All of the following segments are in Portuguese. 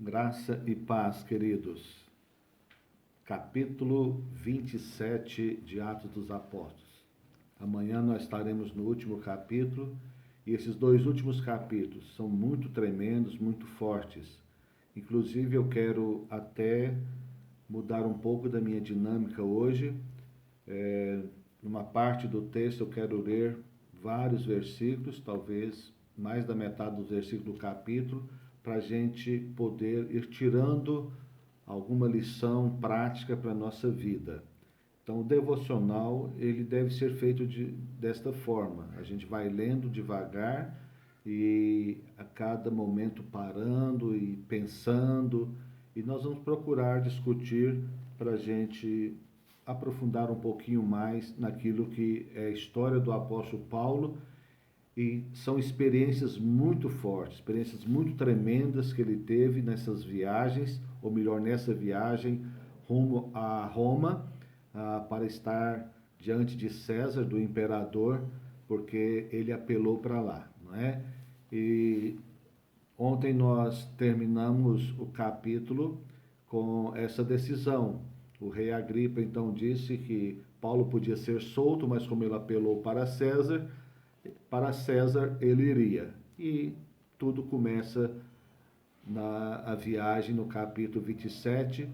Graça e paz, queridos. Capítulo 27 de Atos dos Apóstolos. Amanhã nós estaremos no último capítulo, e esses dois últimos capítulos são muito tremendos, muito fortes. Inclusive, eu quero até mudar um pouco da minha dinâmica hoje. Numa parte do texto eu quero ler vários versículos, talvez mais da metade dos versículos do capítulo, para a gente poder ir tirando alguma lição prática para a nossa vida. Então, o devocional, ele deve ser feito desta forma. A gente vai lendo devagar e a cada momento parando e pensando. E nós vamos procurar discutir para a gente aprofundar um pouquinho mais naquilo que é a história do apóstolo Paulo. E são experiências muito fortes, experiências muito tremendas que ele teve nessas viagens, ou melhor, nessa viagem rumo a Roma, para estar diante de César, do imperador, porque ele apelou para lá, não é? E ontem nós terminamos o capítulo com essa decisão. O rei Agripa então disse que Paulo podia ser solto, mas como ele apelou para César ele iria. E tudo começa na viagem, no capítulo 27,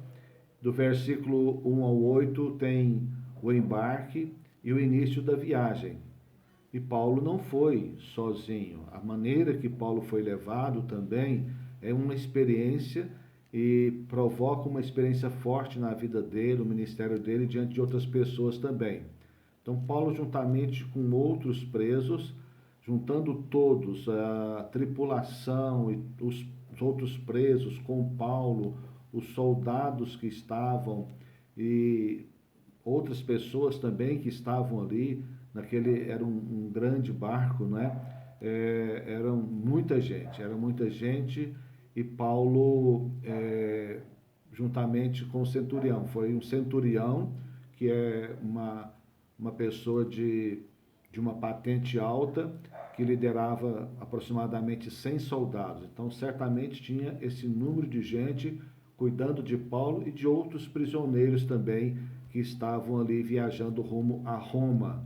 do versículo 1 ao 8, tem o embarque e o início da viagem. E Paulo não foi sozinho. A maneira que Paulo foi levado também é uma experiência e provoca uma experiência forte na vida dele, no ministério dele, diante de outras pessoas também. Então, Paulo, juntamente com outros presos, juntando todos, a tripulação e os outros presos com Paulo, os soldados que estavam e outras pessoas também que estavam ali, era um grande barco, né? Era muita gente, e Paulo, juntamente com o centurião, foi um centurião, que é uma pessoa de uma patente alta, que liderava aproximadamente 100 soldados. Então, certamente tinha esse número de gente cuidando de Paulo e de outros prisioneiros também que estavam ali viajando rumo a Roma.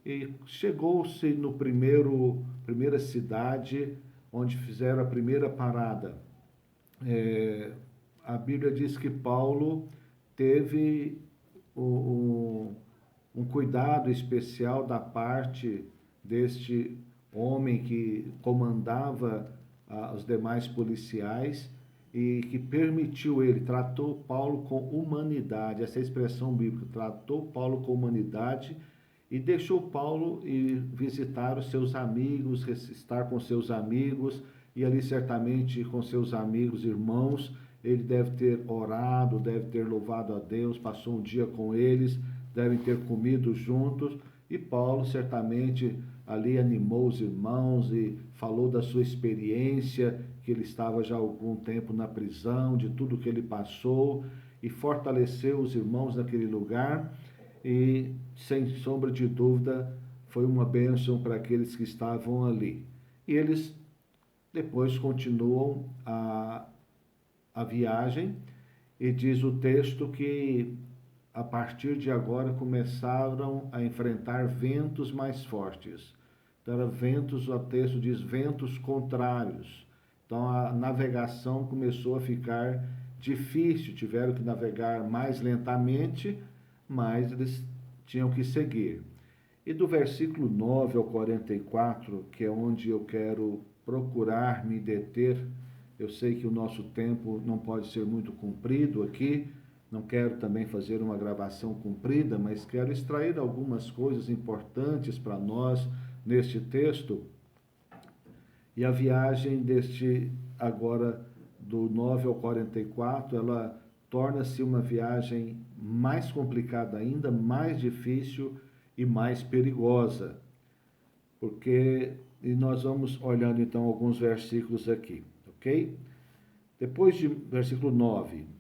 E chegou-se no primeira cidade onde fizeram a primeira parada. A Bíblia diz que Paulo teve um cuidado especial da parte deste homem que comandava os demais policiais e que permitiu ele, tratou Paulo com humanidade, essa expressão bíblica, tratou Paulo com humanidade e deixou Paulo ir visitar os seus amigos, estar com seus amigos, e ali certamente com seus amigos, irmãos, ele deve ter orado, deve ter louvado a Deus, passou um dia com eles, devem ter comido juntos, e Paulo certamente ali animou os irmãos e falou da sua experiência, que ele estava já há algum tempo na prisão, de tudo que ele passou, e fortaleceu os irmãos naquele lugar, e sem sombra de dúvida foi uma bênção para aqueles que estavam ali. E eles depois continuam a viagem, e diz o texto que a partir de agora começaram a enfrentar ventos mais fortes. Então, era ventos, o texto diz ventos contrários. Então, a navegação começou a ficar difícil, tiveram que navegar mais lentamente, mas eles tinham que seguir. E do versículo 9 ao 44, que é onde eu quero procurar me deter, eu sei que o nosso tempo não pode ser muito comprido aqui, não quero também fazer uma gravação comprida, mas quero extrair algumas coisas importantes para nós neste texto. E a viagem agora, do 9 ao 44, ela torna-se uma viagem mais complicada ainda, mais difícil e mais perigosa. E nós vamos olhando então alguns versículos aqui, ok? Versículo 9.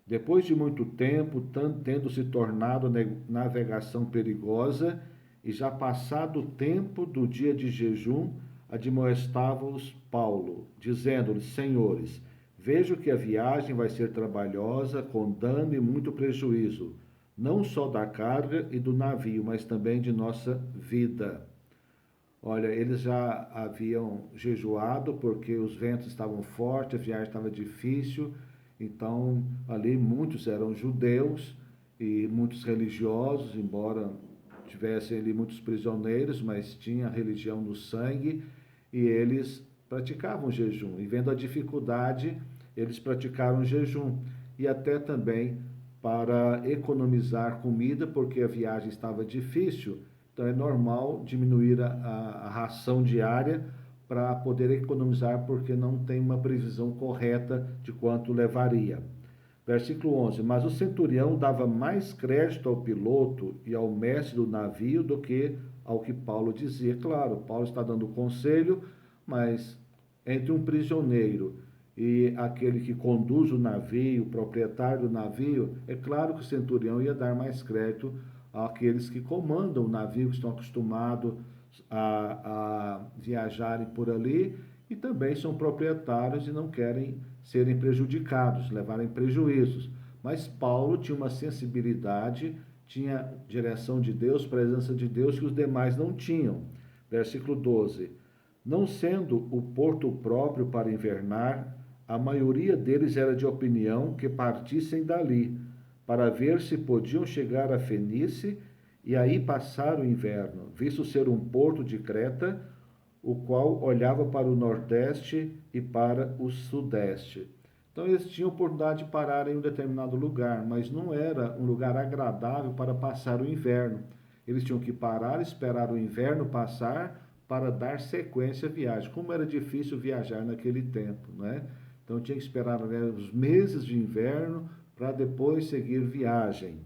Depois de muito tempo, tendo se tornado navegação perigosa, e já passado o tempo do dia de jejum, admoestava-os Paulo, dizendo-lhes: Senhores, Vejo que a viagem vai ser trabalhosa, com dano e muito prejuízo, não só da carga e do navio, mas também de nossa vida. Olha, eles já haviam jejuado porque os ventos estavam fortes, a viagem estava difícil, então ali muitos eram judeus e muitos religiosos, embora tivessem ali muitos prisioneiros, mas tinha a religião no sangue e eles praticavam jejum. E vendo a dificuldade, eles praticaram jejum e até também para economizar comida, porque a viagem estava difícil. Então é normal diminuir a ração diária para poder economizar, porque não tem uma previsão correta de quanto levaria. Versículo 11: Mas o centurião dava mais crédito ao piloto e ao mestre do navio do que ao que Paulo dizia. Claro, Paulo está dando conselho, mas entre um prisioneiro e aquele que conduz o navio, o proprietário do navio, é claro que o centurião ia dar mais crédito àqueles que comandam o navio, que estão acostumados a viajarem por ali e também são proprietários e não querem serem prejudicados, levarem prejuízos. Mas Paulo tinha uma sensibilidade, tinha direção de Deus, presença de Deus que os demais não tinham. Versículo 12: Não sendo o porto próprio para invernar, a maioria deles era de opinião que partissem dali, para ver se podiam chegar a Fenícia e aí passar o inverno, visto ser um porto de Creta, o qual olhava para o nordeste e para o sudeste. Então eles tinham oportunidade de parar em um determinado lugar, mas não era um lugar agradável para passar o inverno. Eles tinham que parar, esperar o inverno passar para dar sequência à viagem. Como era difícil viajar naquele tempo, né? Então tinha que esperar, né, os meses de inverno para depois seguir viagem.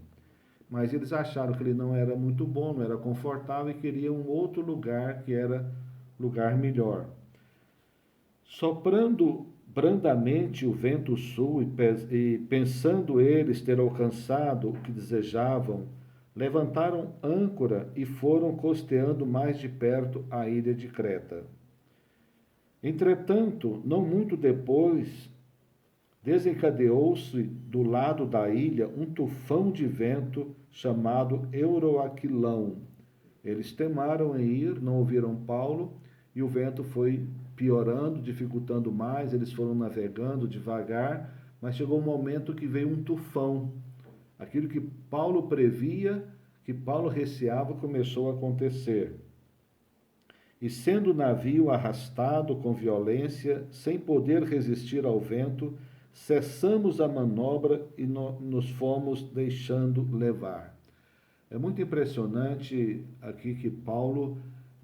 Mas eles acharam que ele não era muito bom, não era confortável e queriam um outro lugar que era lugar melhor. Soprando brandamente o vento sul e pensando eles ter alcançado o que desejavam, levantaram âncora e foram costeando mais de perto a ilha de Creta. Entretanto, não muito depois, desencadeou-se do lado da ilha um tufão de vento chamado Euroaquilão. Eles temaram em ir, não ouviram Paulo, e o vento foi piorando, dificultando mais, eles foram navegando devagar, mas chegou um momento que veio um tufão. Aquilo que Paulo previa, que Paulo receava, começou a acontecer. E sendo o navio arrastado com violência, sem poder resistir ao vento, cessamos a manobra e nos fomos deixando levar. É muito impressionante aqui que Paulo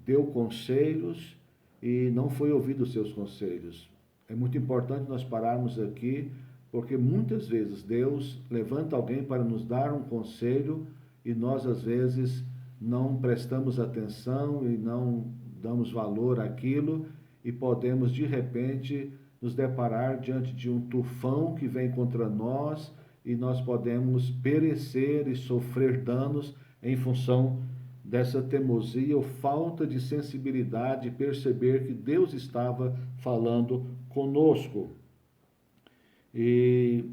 deu conselhos e não foi ouvido os seus conselhos. É muito importante nós pararmos aqui, porque muitas vezes Deus levanta alguém para nos dar um conselho e nós, às vezes, não prestamos atenção e não damos valor àquilo e podemos, de repente, nos deparar diante de um tufão que vem contra nós e nós podemos perecer e sofrer danos em função dessa teimosia ou falta de sensibilidade, perceber que Deus estava falando conosco. E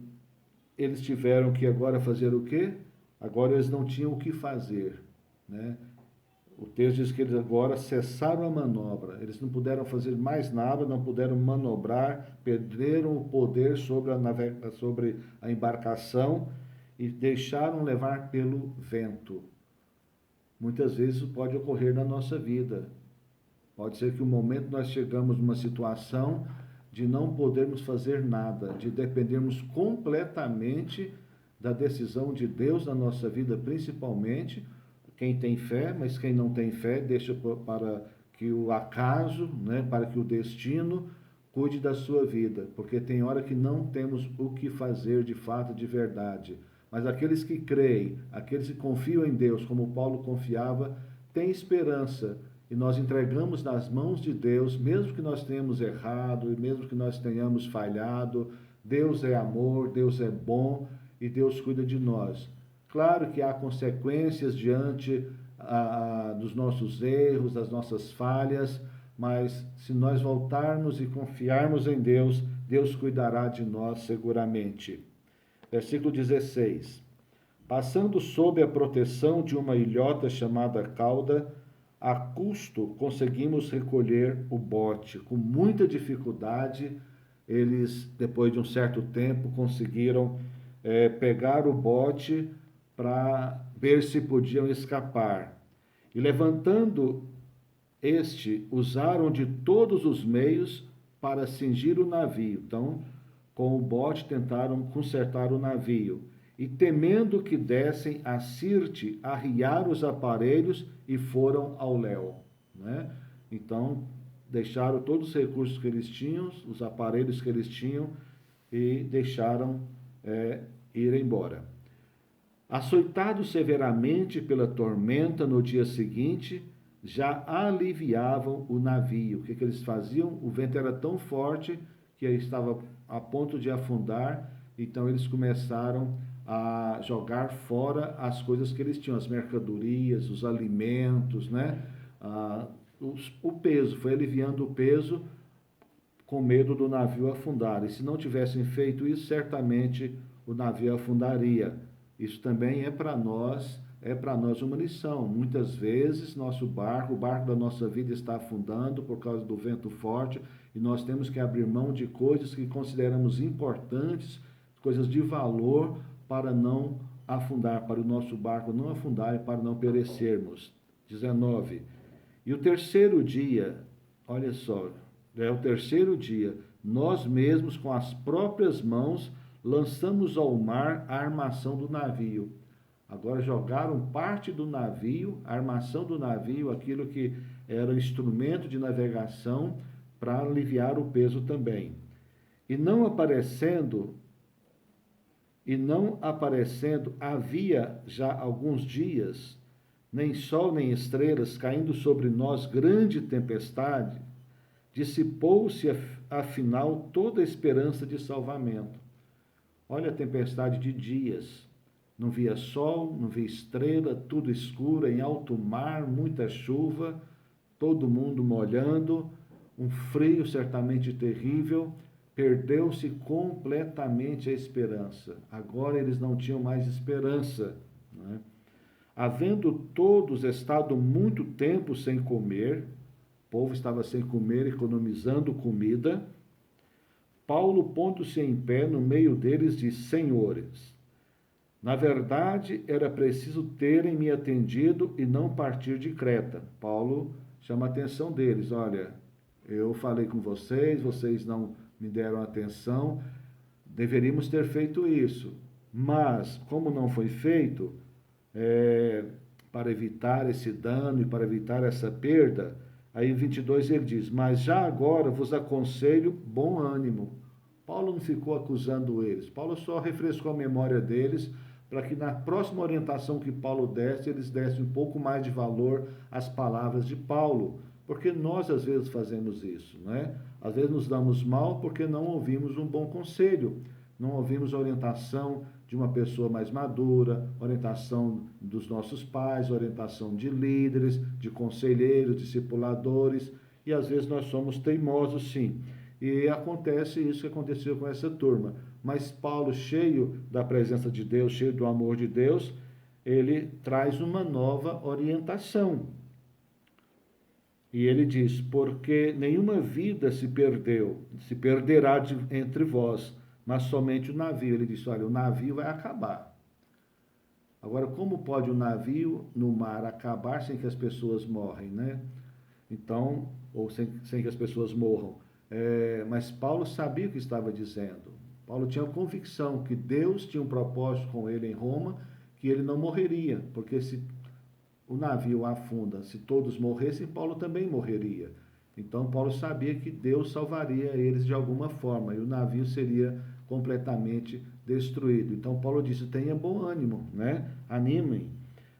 eles tiveram que agora fazer o quê? Agora eles não tinham o que fazer, né? O texto diz que eles agora cessaram a manobra, eles não puderam fazer mais nada, não puderam manobrar, perderam o poder sobre a embarcação e deixaram levar pelo vento. Muitas vezes isso pode ocorrer na nossa vida. Pode ser que um momento nós chegamos numa situação de não podermos fazer nada, de dependermos completamente da decisão de Deus na nossa vida, principalmente quem tem fé, mas quem não tem fé deixa para que o acaso, né, para que o destino cuide da sua vida, porque tem hora que não temos o que fazer de fato, de verdade. Mas aqueles que creem, aqueles que confiam em Deus, como Paulo confiava, têm esperança. E nós entregamos nas mãos de Deus, mesmo que nós tenhamos errado, e mesmo que nós tenhamos falhado, Deus é amor, Deus é bom e Deus cuida de nós. Claro que há consequências diante dos nossos erros, das nossas falhas, mas se nós voltarmos e confiarmos em Deus, Deus cuidará de nós seguramente. Versículo 16. Passando sob a proteção de uma ilhota chamada cauda, a custo conseguimos recolher o bote. Com muita dificuldade, eles, depois de um certo tempo, conseguiram pegar o bote para ver se podiam escapar. E levantando usaram de todos os meios para cingir o navio. Então, com o bote tentaram consertar o navio. E temendo que dessem a Sirte, arriaram os aparelhos e foram ao léu. Né? Então, deixaram todos os recursos que eles tinham, os aparelhos que eles tinham, e deixaram ir embora. Açoitados severamente pela tormenta no dia seguinte, já aliviavam o navio. O que eles faziam? O vento era tão forte que estava a ponto de afundar, então eles começaram a jogar fora as coisas que eles tinham, as mercadorias, os alimentos, né? O peso, foi aliviando o peso com medo do navio afundar. E se não tivessem feito isso, certamente o navio afundaria. Isso também é para nós uma lição. Muitas vezes o barco da nossa vida está afundando por causa do vento forte e nós temos que abrir mão de coisas que consideramos importantes, coisas de valor, para não afundar, para o nosso barco não afundar e para não perecermos. 19. E o terceiro dia, olha só, o terceiro dia, nós mesmos com as próprias mãos lançamos ao mar a armação do navio. Agora jogaram parte do navio, a armação do navio, aquilo que era instrumento de navegação, para aliviar o peso também. E não aparecendo, havia já alguns dias, nem sol nem estrelas, caindo sobre nós grande tempestade, dissipou-se afinal toda a esperança de salvamento. Olha a tempestade de dias. Não via sol, não via estrela, tudo escuro, em alto mar, muita chuva, todo mundo molhando, um frio certamente terrível. Perdeu-se completamente a esperança. Agora eles não tinham mais esperança, né? Havendo todos estado muito tempo sem comer, o povo estava sem comer, economizando comida, Paulo, pondo-se em pé no meio deles, disse: Senhores, na verdade era preciso terem me atendido e não partir de Creta. Paulo chama a atenção deles: olha, eu falei com vocês, vocês não me deram atenção, deveríamos ter feito isso, mas como não foi feito, para evitar esse dano e para evitar essa perda, aí em 22 ele diz: mas já agora vos aconselho bom ânimo. Paulo não ficou acusando eles, Paulo só refrescou a memória deles, para que na próxima orientação que Paulo desse, eles dessem um pouco mais de valor às palavras de Paulo, porque nós às vezes fazemos isso, né? Às vezes nos damos mal porque não ouvimos um bom conselho, não ouvimos a orientação de uma pessoa mais madura, orientação dos nossos pais, orientação de líderes, de conselheiros, discipuladores, e às vezes nós somos teimosos, sim. E acontece isso que aconteceu com essa turma. Mas Paulo, cheio da presença de Deus, cheio do amor de Deus, ele traz uma nova orientação. E ele diz: porque nenhuma vida se perderá entre vós, mas somente o navio. Ele disse: olha, o navio vai acabar. Agora, como pode o navio no mar acabar sem que as pessoas morrem, né? Então, ou sem que as pessoas morram. Mas Paulo sabia o que estava dizendo. Paulo tinha a convicção que Deus tinha um propósito com ele em Roma, que ele não morreria, porque se o navio afunda, se todos morressem, Paulo também morreria. Então Paulo sabia que Deus salvaria eles de alguma forma, e o navio seria completamente destruído. Então Paulo disse: tenha bom ânimo, né? Animem.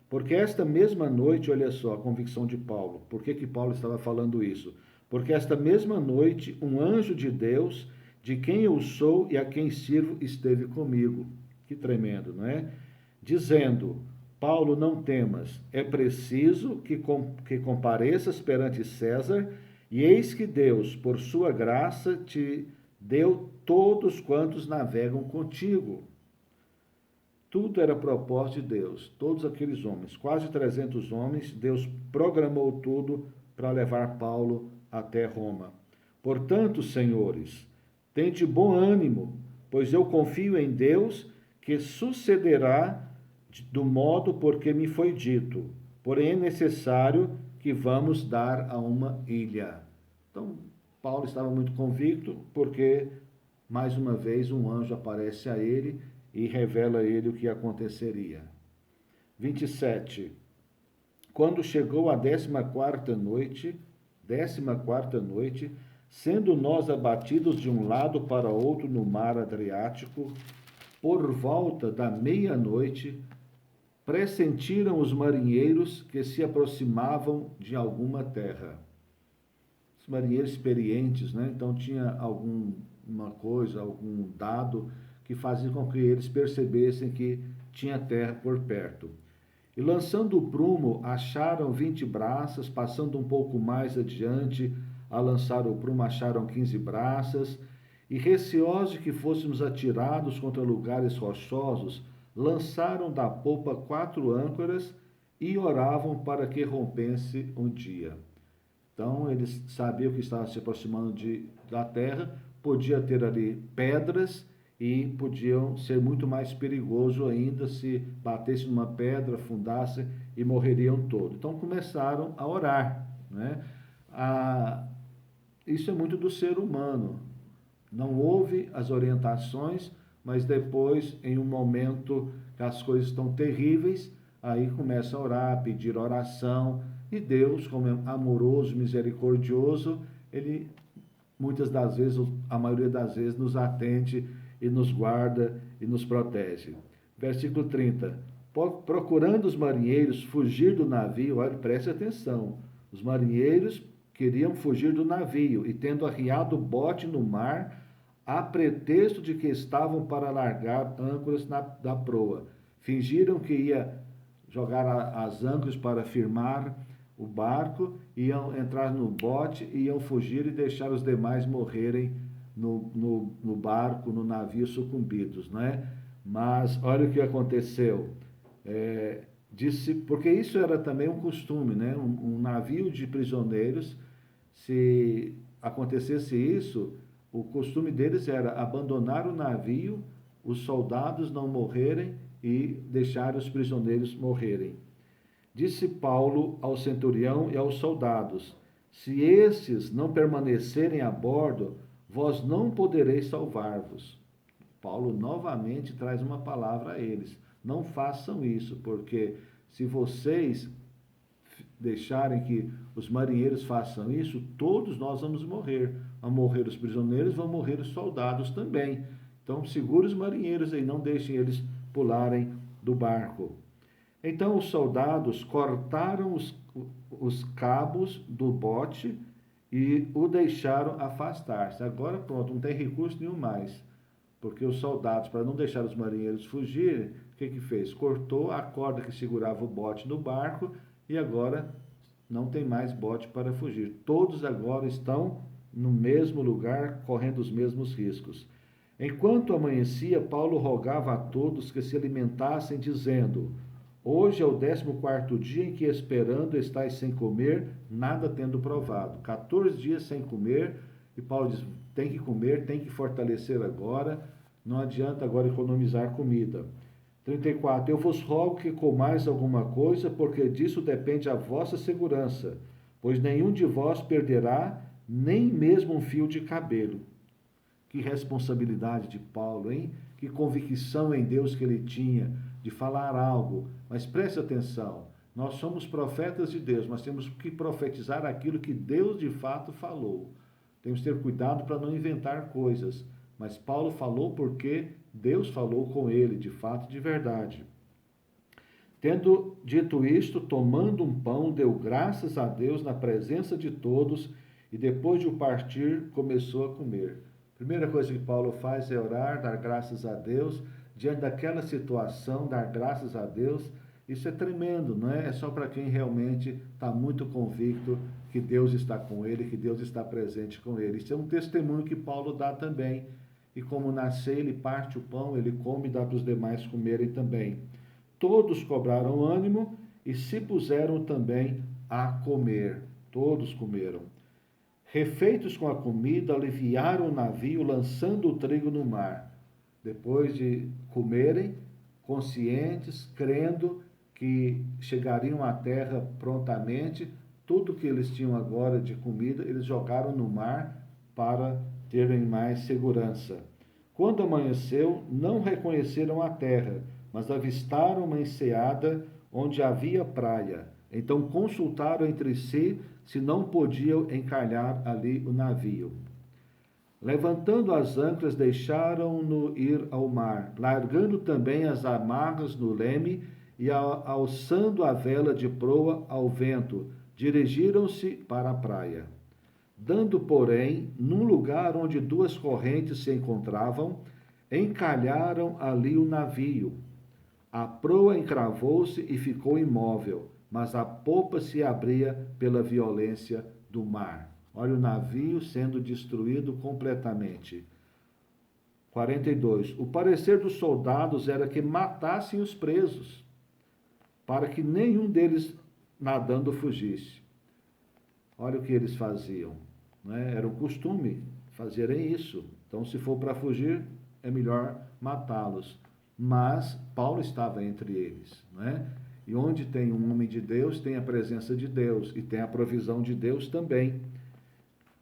Porque esta mesma noite, olha só a convicção de Paulo. Por que Paulo estava falando isso? Porque esta mesma noite, um anjo de Deus, de quem eu sou e a quem sirvo, esteve comigo. Que tremendo, não é? Dizendo: Paulo, não temas, é preciso que compareças perante César, e eis que Deus, por sua graça, te deu todos quantos navegam contigo. Tudo era propósito de Deus, todos aqueles homens, quase 300 homens, Deus programou tudo para levar Paulo até Roma. Portanto, senhores, tende bom ânimo, pois eu confio em Deus, que sucederá do modo porque me foi dito. Porém, é necessário que vamos dar a uma ilha. Então, Paulo estava muito convicto, porque, mais uma vez, um anjo aparece a ele e revela a ele o que aconteceria. 27. Quando chegou a 14ª noite, sendo nós abatidos de um lado para outro no mar Adriático, por volta da meia-noite, pressentiram os marinheiros que se aproximavam de alguma terra. Os marinheiros experientes, né? Então tinha alguma coisa, algum dado que fazia com que eles percebessem que tinha terra por perto. E lançando o prumo, acharam 20 braças, passando um pouco mais adiante, a lançar o prumo, acharam 15 braças, e receosos de que fôssemos atirados contra lugares rochosos, lançaram da popa 4 âncoras e oravam para que rompesse um dia. Então, eles sabiam que estavam se aproximando da terra, podia ter ali pedras e podiam ser muito mais perigoso ainda se batesse numa pedra, afundasse e morreriam todos. Então, começaram a orar, né? Isso é muito do ser humano. Não houve as orientações, mas depois, em um momento que as coisas estão terríveis, aí começa a orar, pedir oração, e Deus, como é amoroso, misericordioso, Ele, muitas das vezes, a maioria das vezes, nos atende e nos guarda e nos protege. Versículo 30. Procurando os marinheiros fugir do navio, olha, preste atenção, os marinheiros queriam fugir do navio, e tendo arriado o bote no mar, a pretexto de que estavam para largar âncoras da proa. Fingiram que ia jogar as âncoras para firmar o barco, iam entrar no bote, iam fugir e deixar os demais morrerem no barco, no navio, sucumbidos, né? Mas olha o que aconteceu. Porque isso era também um costume, né? Um navio de prisioneiros, se acontecesse isso, o costume deles era abandonar o navio, os soldados não morrerem e deixar os prisioneiros morrerem. Disse Paulo ao centurião e aos soldados: se esses não permanecerem a bordo, vós não podereis salvar-vos. Paulo novamente traz uma palavra a eles: não façam isso, porque se vocês deixarem que os marinheiros façam isso, todos nós vamos morrer. Vão morrer os prisioneiros, vão morrer os soldados também. Então, segure os marinheiros aí, não deixem eles pularem do barco. Então, os soldados cortaram os cabos do bote e o deixaram afastar-se. Agora, pronto, não tem recurso nenhum mais. Porque os soldados, para não deixar os marinheiros fugirem, o que fez? Cortou a corda que segurava o bote no barco e agora não tem mais bote para fugir. Todos agora estão no mesmo lugar, correndo os mesmos riscos. Enquanto amanhecia, Paulo rogava a todos que se alimentassem, dizendo: hoje é o 14º dia em que, esperando, estáis sem comer, nada tendo provado. 14 dias sem comer, e Paulo diz: tem que comer, tem que fortalecer agora, não adianta agora economizar comida. 34. Eu vos rogo que comais alguma coisa, porque disso depende a vossa segurança, pois nenhum de vós perderá nem mesmo um fio de cabelo. Que responsabilidade de Paulo, hein? Que convicção em Deus que ele tinha de falar algo. Mas preste atenção, nós somos profetas de Deus, mas temos que profetizar aquilo que Deus de fato falou. Temos que ter cuidado para não inventar coisas. Mas Paulo falou porque Deus falou com ele, de fato e de verdade. Tendo dito isto, tomando um pão, deu graças a Deus na presença de todos e depois de o partir, começou a comer. Primeira coisa que Paulo faz é orar, dar graças a Deus, diante daquela situação, dar graças a Deus, Isso é tremendo, não é? É só para quem realmente está muito convicto que Deus está com ele, que Deus está presente com ele. Isso é um testemunho que Paulo dá também. E como na ceia ele parte o pão, ele come e dá para os demais comerem também. Todos cobraram ânimo e se puseram também a comer. Todos comeram. Refeitos com a comida, aliviaram o navio, lançando o trigo no mar. Depois de comerem, conscientes, crendo que chegariam à terra prontamente, tudo que eles tinham agora de comida, eles jogaram no mar para terem mais segurança. Quando amanheceu, não reconheceram a terra, mas avistaram uma enseada onde havia praia. Então consultaram entre si se não podiam encalhar ali o navio. Levantando as âncoras, deixaram-no ir ao mar, largando também as amarras no leme e alçando a vela de proa ao vento, dirigiram-se para a praia. Dando, porém, num lugar onde duas correntes se encontravam, encalharam ali o navio. A proa encravou-se e ficou imóvel, mas a popa se abria pela violência do mar. Olha o navio sendo destruído completamente. 42. O parecer dos soldados era que matassem os presos, para que nenhum deles nadando fugisse. Olha o que eles faziam, né? Era o costume fazerem isso. Então, se for para fugir, é melhor matá-los. Mas Paulo estava entre eles, né? E onde tem um homem de Deus, tem a presença de Deus e tem a provisão de Deus também.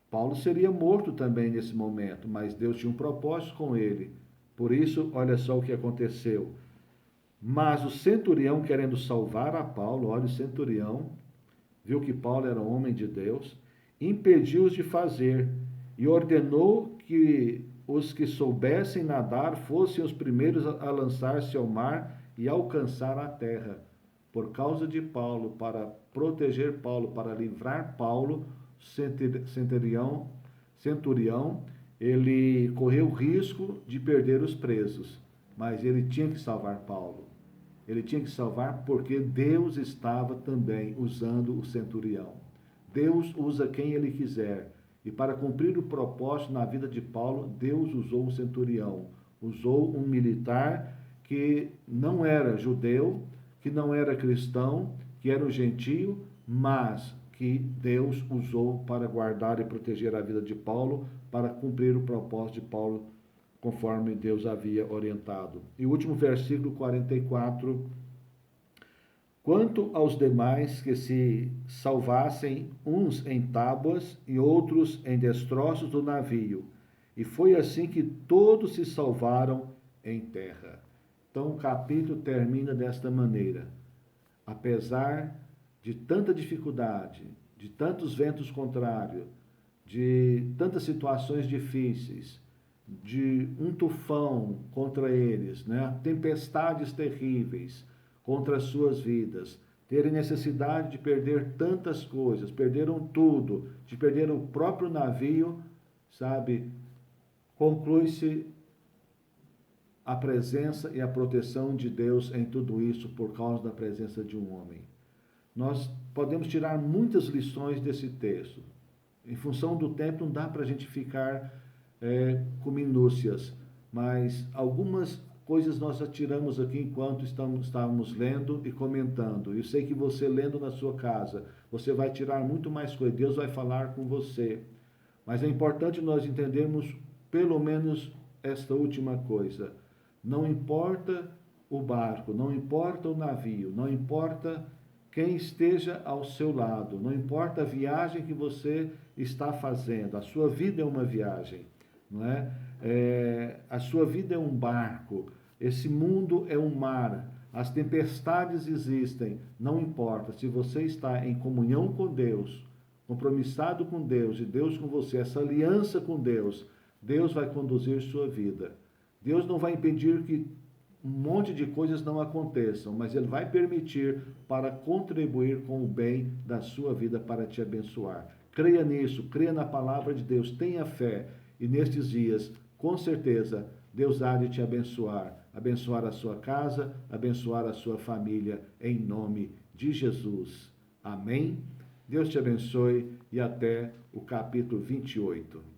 Paulo seria morto também nesse momento, mas Deus tinha um propósito com ele. Por isso, olha só o que aconteceu. Mas o centurião, querendo salvar a Paulo, olha o centurião, viu que Paulo era um homem de Deus, impediu-os de fazer e ordenou que os que soubessem nadar fossem os primeiros a lançar-se ao mar e alcançar a terra. Por causa de Paulo, para proteger Paulo, para livrar Paulo, centurião, ele correu o risco de perder os presos, mas ele tinha que salvar Paulo. Ele tinha que salvar porque Deus estava também usando o centurião. Deus usa quem ele quiser. E para cumprir o propósito na vida de Paulo, Deus usou o centurião. Usou um militar que não era judeu, que não era cristão, que era um gentio, mas que Deus usou para guardar e proteger a vida de Paulo, para cumprir o propósito de Paulo, conforme Deus havia orientado. E o último versículo 44. Quanto aos demais que se salvassem, uns em tábuas e outros em destroços do navio. E foi assim que todos se salvaram em terra. Então o capítulo termina desta maneira. Apesar de tanta dificuldade, de tantos ventos contrários, de tantas situações difíceis, de um tufão contra eles, né? Tempestades terríveis contra as suas vidas, terem necessidade de perder tantas coisas, perderam tudo, de perder o próprio navio, sabe? Conclui-se a presença e a proteção de Deus em tudo isso por causa da presença de um homem. Nós podemos tirar muitas lições desse texto. Em função do tempo, não dá para a gente ficar com minúcias, mas algumas coisas nós tiramos aqui enquanto estávamos lendo e comentando. Eu sei que você lendo na sua casa, você vai tirar muito mais coisas, Deus vai falar com você. Mas é importante nós entendermos pelo menos esta última coisa. Não importa o barco, não importa o navio, não importa quem esteja ao seu lado, não importa a viagem que você está fazendo, a sua vida é uma viagem, não é? A sua vida é um barco, esse mundo é um mar, as tempestades existem, não importa, se você está em comunhão com Deus, compromissado com Deus e Deus com você, essa aliança com Deus, Deus vai conduzir sua vida. Deus não vai impedir que um monte de coisas não aconteçam, mas Ele vai permitir para contribuir com o bem da sua vida para te abençoar. Creia nisso, creia na palavra de Deus, tenha fé e nestes dias, com certeza, Deus há de te abençoar, abençoar a sua casa, abençoar a sua família, em nome de Jesus. Amém? Deus te abençoe e até o capítulo 28.